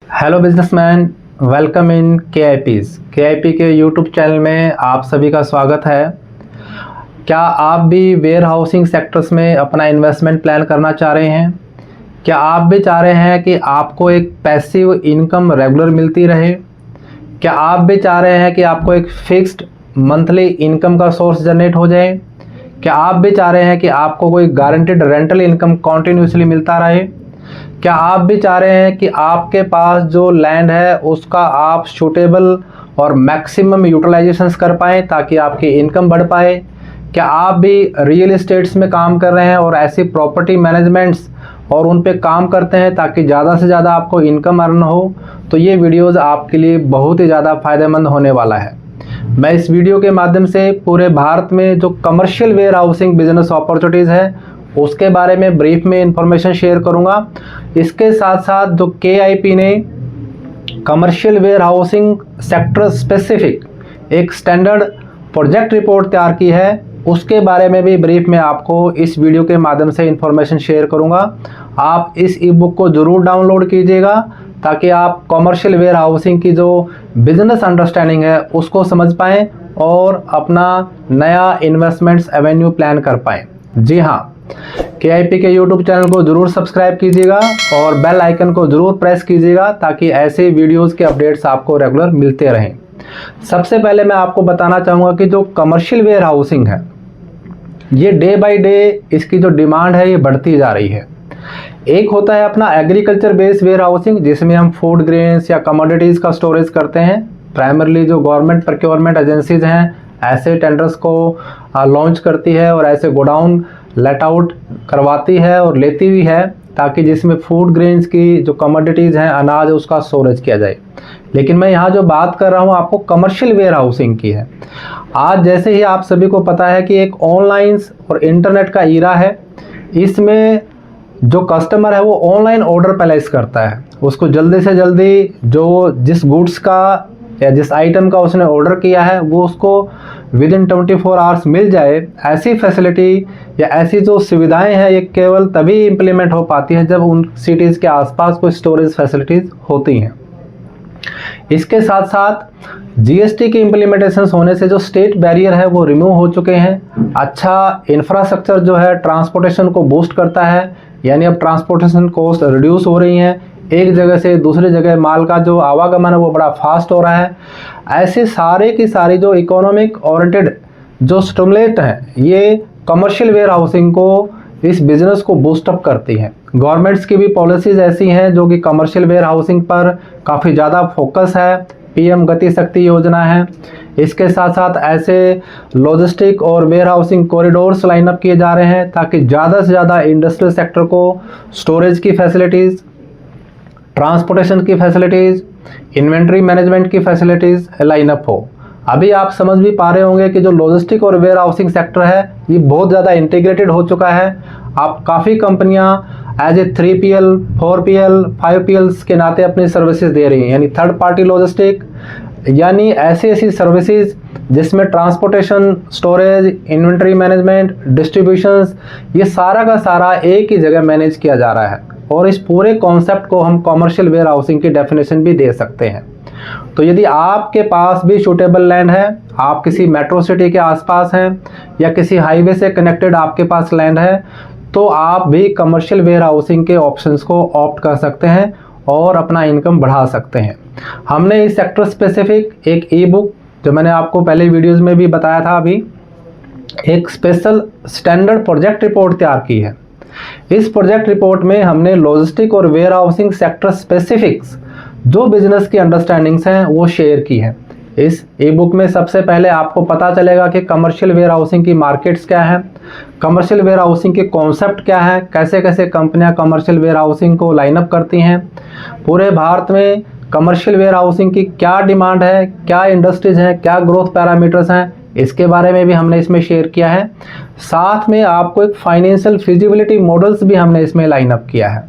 Hello businessman, welcome in के I P के YouTube channel में आप सभी का स्वागत है। क्या आप भी वेयर हाउसिंग सेक्टर्स में अपना इन्वेस्टमेंट प्लान करना चाह रहे हैं? क्या आप भी चाह रहे हैं कि आपको एक पैसिव इनकम रेगुलर मिलती रहे? क्या आप भी चाह रहे हैं कि आपको एक फिक्स्ड मंथली इनकम का सोर्स जनरेट हो जाए? क्या आप भी चाह रहे हैं कि आपको कोई गारंटेड रेंटल इनकम कॉन्टिन्यूसली मिलता रहे? क्या आप भी चाह रहे हैं कि आपके पास जो लैंड है उसका आप सूटेबल और मैक्सिमम यूटिलाइजेशंस कर पाएँ ताकि आपकी इनकम बढ़ पाए? क्या आप भी रियल एस्टेट्स में काम कर रहे हैं और ऐसी प्रॉपर्टी मैनेजमेंट्स और उन पे काम करते हैं ताकि ज़्यादा से ज़्यादा आपको इनकम अर्न हो? तो ये वीडियोज़ आपके लिए बहुत ही ज़्यादा फ़ायदेमंद होने वाला है। मैं इस वीडियो के माध्यम से पूरे भारत में जो commercial warehousing business opportunities है उसके बारे में ब्रीफ में इंफॉर्मेशन शेयर करूंगा। इसके साथ साथ जो KIP ने commercial warehousing sector specific एक स्टैंडर्ड प्रोजेक्ट रिपोर्ट तैयार की है उसके बारे में भी ब्रीफ में आपको इस वीडियो के माध्यम से इंफॉर्मेशन शेयर करूंगा। आप इस ई बुक को ज़रूर डाउनलोड कीजिएगा ताकि आप कमर्शियल वेयर हाउसिंग की जो बिजनेस अंडरस्टैंडिंग है उसको समझ पाएँ और अपना नया इन्वेस्टमेंट्स एवेन्यू प्लान कर पाएँ। जी हाँ, KIP के यूट्यूब चैनल को ज़रूर सब्सक्राइब कीजिएगा और बेल आइकन को ज़रूर प्रेस कीजिएगा ताकि ऐसे वीडियोस के अपडेट्स आपको रेगुलर मिलते रहें। सबसे पहले मैं आपको बताना चाहूँगा कि जो कमर्शियल वेयर हाउसिंग है ये डे बाय डे इसकी जो डिमांड है ये बढ़ती जा रही है। एक होता है अपना एग्रीकल्चर बेस्ड वेयर हाउसिंग जिसमें हम फूड ग्रेन्स या कमोडिटीज़ का स्टोरेज करते हैं। प्राइमरली जो गवर्नमेंट प्रोक्योरमेंट एजेंसीज हैं ऐसे टेंडर्स को लॉन्च करती है और ऐसे गोडाउन लेट आउट करवाती है और लेती भी है ताकि जिसमें फूड ग्रेन्स की जो कमोडिटीज़ हैं अनाज उसका स्टोरेज किया जाए। लेकिन मैं यहाँ जो बात कर रहा हूँ आपको कमर्शियल वेयर हाउसिंग की है। आज जैसे ही आप सभी को पता है कि एक ऑनलाइन और इंटरनेट का ईरा है, इसमें जो कस्टमर है वो ऑनलाइन ऑर्डर प्लेस करता है, उसको जल्दी से जल्दी जो जिस गुड्स का या जिस आइटम का उसने ऑर्डर किया है वो उसको विद इन 24 आवर्स मिल जाए। ऐसी फैसिलिटी या ऐसी जो सुविधाएं हैं ये केवल तभी इम्प्लीमेंट हो पाती हैं जब उन सिटीज़ के आसपास कोई स्टोरेज फैसिलिटीज़ होती हैं। इसके साथ साथ GST की इम्प्लीमेंटेशन होने से जो स्टेट बैरियर है वो रिमूव हो चुके हैं। अच्छा इंफ्रास्ट्रक्चर जो है ट्रांसपोर्टेशन को बूस्ट करता है, यानी अब ट्रांसपोर्टेशन कॉस्ट रिड्यूस हो रही हैं, एक जगह से दूसरी जगह माल का जो आवागमन है वो बड़ा फास्ट हो रहा है। ऐसे सारे की सारी जो इकोनॉमिक ओरिएंटेड जो स्टिमुलेट हैं ये कमर्शियल वेयर हाउसिंग को इस बिज़नेस को बूस्टअप करती हैं। गवर्नमेंट्स की भी पॉलिसीज़ ऐसी हैं जो कि कमर्शियल वेयर हाउसिंग पर काफ़ी ज़्यादा फोकस है। PM गति शक्ति योजना है। इसके साथ साथ ऐसे लॉजिस्टिक और वेयर हाउसिंग कॉरिडोर्स लाइनअप किए जा रहे हैं ताकि ज़्यादा से ज़्यादा इंडस्ट्रियल सेक्टर को स्टोरेज की फैसिलिटीज़, ट्रांसपोर्टेशन की फैसिलिटीज़, इन्वेंट्री मैनेजमेंट की फैसिलिटीज़ लाइनअप हो। अभी आप समझ भी पा रहे होंगे कि जो लॉजिस्टिक और वेयर हाउसिंग सेक्टर है ये बहुत ज़्यादा इंटीग्रेटेड हो चुका है। आप काफ़ी कंपनियां as a 3PL, 4PL, 5PLs के नाते अपनी सर्विसेज दे रही हैं, यानी थर्ड पार्टी लॉजिस्टिक, यानी ऐसी सर्विसेज जिसमें transportation, storage, inventory management, distributions ये सारा का सारा एक ही जगह मैनेज किया जा रहा है। और इस पूरे कॉन्सेप्ट को हम कमर्शियल वेयर हाउसिंग की डेफिनेशन भी दे सकते हैं। तो यदि आपके पास भी सूटेबल लैंड है, आप किसी मेट्रो सिटी के आसपास हैं या किसी हाईवे से कनेक्टेड आपके पास लैंड है, तो आप भी कमर्शियल वेयर हाउसिंग के ऑप्शंस को ऑप्ट कर सकते हैं और अपना इनकम बढ़ा सकते हैं। हमने इस सेक्टर स्पेसिफिक एक ई बुक जो मैंने आपको पहले वीडियोज़ में भी बताया था, अभी एक स्पेशल स्टैंडर्ड प्रोजेक्ट रिपोर्ट तैयार की है। इस प्रोजेक्ट रिपोर्ट में हमने लॉजिस्टिक और वेयर हाउसिंग सेक्टर स्पेसिफिक्स जो बिजनेस की अंडरस्टैंडिंग्स हैं वो शेयर की है। इस ई बुक में सबसे पहले आपको पता चलेगा कि कमर्शियल वेयर हाउसिंग की मार्केट्स क्या हैं, कमर्शियल वेयर हाउसिंग के कॉन्सेप्ट क्या है, कैसे कैसे कंपनियां कमर्शियल वेयर हाउसिंग को लाइनअप करती हैं, पूरे भारत में कमर्शियल वेयर हाउसिंग की क्या डिमांड है, क्या इंडस्ट्रीज हैं, क्या ग्रोथ पैरामीटर्स हैं, इसके बारे में भी हमने इसमें शेयर किया है। साथ में आपको एक फाइनेंशियल फिजिबिलिटी मॉडल्स भी हमने इसमें लाइनअप किया है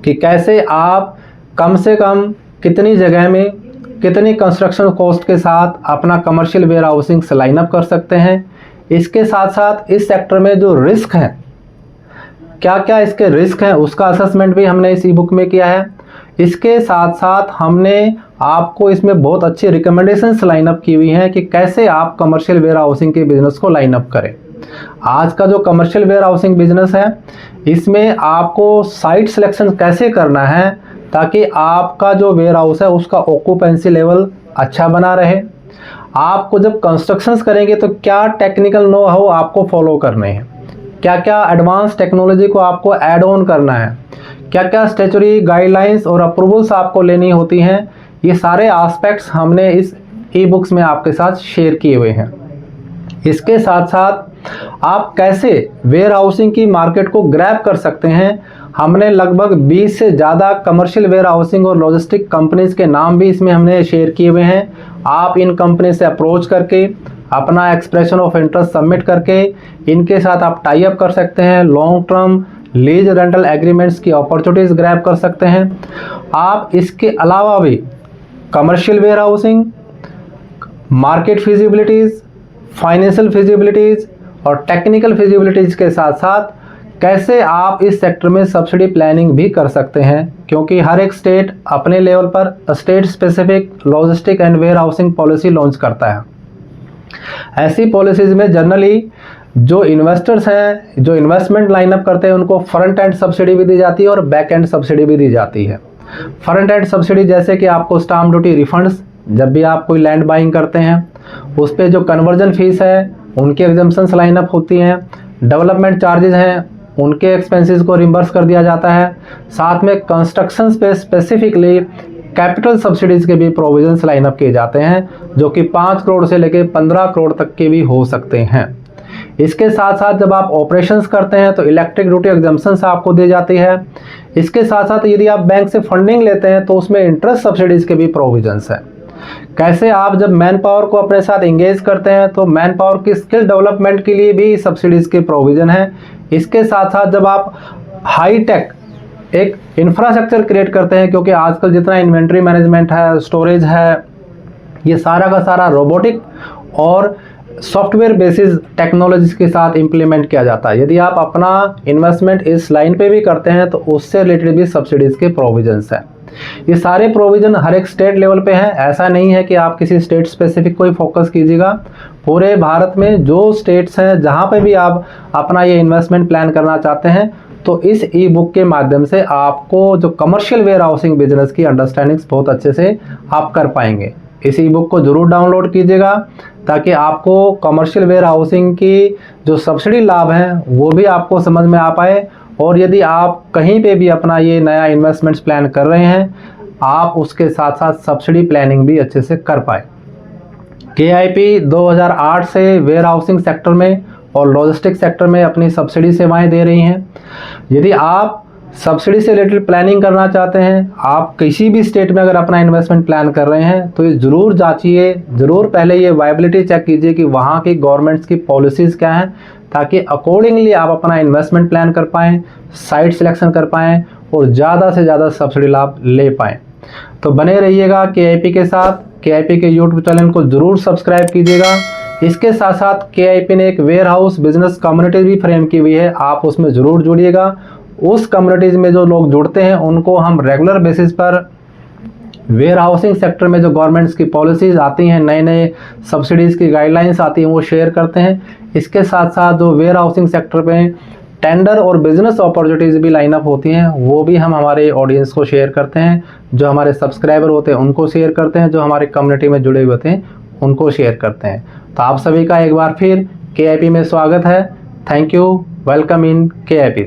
कि कैसे आप कम से कम कितनी जगह में कितनी कंस्ट्रक्शन कॉस्ट के साथ अपना कमर्शियल वेयर हाउसिंग से लाइनअप कर सकते हैं। इसके साथ साथ इस सेक्टर में जो रिस्क हैं, क्या क्या इसके रिस्क हैं उसका असेसमेंट भी हमने इस ई बुक में किया है। इसके साथ साथ हमने आपको इसमें बहुत अच्छी रिकमेंडेशंस लाइनअप की हुई हैं कि कैसे आप कमर्शियल वेयर हाउसिंग के बिजनेस को लाइनअप करें। आज का जो कमर्शियल वेयर हाउसिंग बिजनेस है, इसमें आपको साइट सिलेक्शन कैसे करना है ताकि आपका जो वेयर हाउस है उसका ऑक्यूपेंसी लेवल अच्छा बना रहे। आपको जब कंस्ट्रक्शंस करेंगे तो क्या टेक्निकल नो हाउ आपको फॉलो करने हैं, क्या क्या एडवांस टेक्नोलॉजी को आपको ऐड ऑन करना है, क्या क्या स्टैट्यूटरी गाइडलाइंस और अप्रूवल्स आपको लेनी होती हैं, ये सारे एस्पेक्ट्स हमने इस ई बुक्स में आपके साथ शेयर किए हुए हैं। इसके साथ साथ आप कैसे वेयर हाउसिंग की मार्केट को ग्रैब कर सकते हैं, हमने लगभग 20 से ज़्यादा कमर्शियल वेयर हाउसिंग और लॉजिस्टिक कंपनीज के नाम भी इसमें हमने शेयर किए हुए हैं। आप इन कंपनी से अप्रोच करके अपना एक्सप्रेशन ऑफ इंटरेस्ट सबमिट करके इनके साथ आप टाई अप कर सकते हैं, long term lease rental agreements की अपॉर्चुनिटीज ग्रैब कर सकते हैं। आप इसके अलावा भी commercial warehousing, market feasibilities, financial feasibilities और टेक्निकल फिजिबिलिटीज़ के साथ साथ कैसे आप इस सेक्टर में सब्सिडी प्लानिंग भी कर सकते हैं, क्योंकि हर एक स्टेट अपने लेवल पर state specific logistic and warehousing policy launch करता है। ऐसी पॉलिसीज में जनरली जो इन्वेस्टर्स हैं, जो इन्वेस्टमेंट लाइनअप करते हैं, उनको फ्रंट एंड सब्सिडी भी दी जाती है और बैक एंड सब्सिडी भी दी जाती है। फ्रंट एंड सब्सिडी जैसे कि आपको स्टाम्प ड्यूटी रिफंड्स, जब भी आप कोई लैंड बाइंग करते हैं उस पर जो कन्वर्जन फीस है उनकी एग्जम्पशंस लाइनअप होती हैं, डेवलपमेंट चार्जेस हैं उनके एक्सपेंसेस को रिम्बर्स कर दिया जाता है। साथ में कंस्ट्रक्शन पे स्पेसिफिकली कैपिटल सब्सिडीज़ के भी प्रोविजंस लाइनअप किए जाते हैं, जो कि 5 करोड़ से लेकर 15 करोड़ तक के भी हो सकते हैं। इसके साथ साथ जब आप ऑपरेशंस करते हैं तो इलेक्ट्रिक ड्यूटी एग्जम्पशंस आपको दी जाती है। इसके साथ साथ यदि आप बैंक से फंडिंग लेते हैं तो उसमें इंटरेस्ट सब्सिडीज़ के भी प्रोविजंस हैं। कैसे आप जब मैन पावर को अपने साथ इंगेज करते हैं तो मैन पावर की स्किल डेवलपमेंट के लिए भी सब्सिडीज़ के प्रोविज़न है। इसके साथ साथ जब आप हाई टेक एक इंफ्रास्ट्रक्चर क्रिएट करते हैं, क्योंकि आजकल जितना इन्वेंट्री मैनेजमेंट है, स्टोरेज है, ये सारा का सारा रोबोटिक और सॉफ्टवेयर बेसिस टेक्नोलॉजीज के साथ इम्प्लीमेंट किया जाता है। यदि आप अपना इन्वेस्टमेंट इस लाइन पे भी करते हैं तो उससे रिलेटेड भी सब्सिडीज़ के प्रोविजंस हैं। ये सारे प्रोविज़न हर एक स्टेट लेवल पे हैं, ऐसा नहीं है कि आप किसी स्टेट स्पेसिफिक को ही फोकस कीजिएगा। पूरे भारत में जो स्टेट्स हैं जहाँ पे भी आप अपना ये इन्वेस्टमेंट प्लान करना चाहते हैं तो इस ई बुक के माध्यम से आपको जो कमर्शियल वेयर हाउसिंग बिजनेस की अंडरस्टैंडिंग्स बहुत अच्छे से आप कर पाएंगे। इस ई बुक को ज़रूर डाउनलोड कीजिएगा ताकि आपको कमर्शियल वेयर हाउसिंग की जो सब्सिडी लाभ हैं वो भी आपको समझ में आ पाए, और यदि आप कहीं पे भी अपना ये नया इन्वेस्टमेंट्स प्लान कर रहे हैं आप उसके साथ साथ सब्सिडी प्लानिंग भी अच्छे से कर पाए। KIP 2008 से वेयर हाउसिंग सेक्टर में और लॉजिस्टिक सेक्टर में अपनी सब्सिडी सेवाएं दे रही हैं। यदि आप सब्सिडी से रिलेटेड प्लानिंग करना चाहते हैं, आप किसी भी स्टेट में अगर अपना इन्वेस्टमेंट प्लान कर रहे हैं तो ये ज़रूर जांचिए, ज़रूर पहले ये वायबिलिटी चेक कीजिए कि वहाँ की गवर्नमेंट्स की पॉलिसीज़ क्या हैं, ताकि अकॉर्डिंगली आप अपना इन्वेस्टमेंट प्लान कर पाएँ, साइट सिलेक्शन कर पाएँ और ज़्यादा से ज़्यादा सब्सिडी लाभ ले पाएँ। तो बने रहिएगा KIP के साथ। KIP के यूट्यूब चैनल को ज़रूर सब्सक्राइब कीजिएगा। इसके साथ साथ KIP ने एक वेयर हाउस बिजनेस कम्युनिटी भी फ्रेम की हुई है, आप उसमें ज़रूर जुड़िएगा। उस कम्युनिटीज़ में जो लोग जुड़ते हैं उनको हम रेगुलर बेसिस पर वेयर हाउसिंग सेक्टर में जो गवर्नमेंट्स की पॉलिसीज़ आती हैं, नए नए सब्सिडीज़ की गाइडलाइंस आती हैं, वो शेयर करते हैं। इसके साथ साथ जो वेयर हाउसिंग सेक्टर में टेंडर और बिजनेस अपॉर्चुनिटीज़ भी लाइनअप होती हैं वो भी हम हमारे ऑडियंस को शेयर करते हैं। जो हमारे सब्सक्राइबर होते हैं उनको शेयर करते हैं, जो हमारे कम्युनिटी में जुड़े हुए होते हैं उनको शेयर करते हैं। तो आप सभी का एक बार फिर KIP में स्वागत है। Thank you. Welcome in KIP।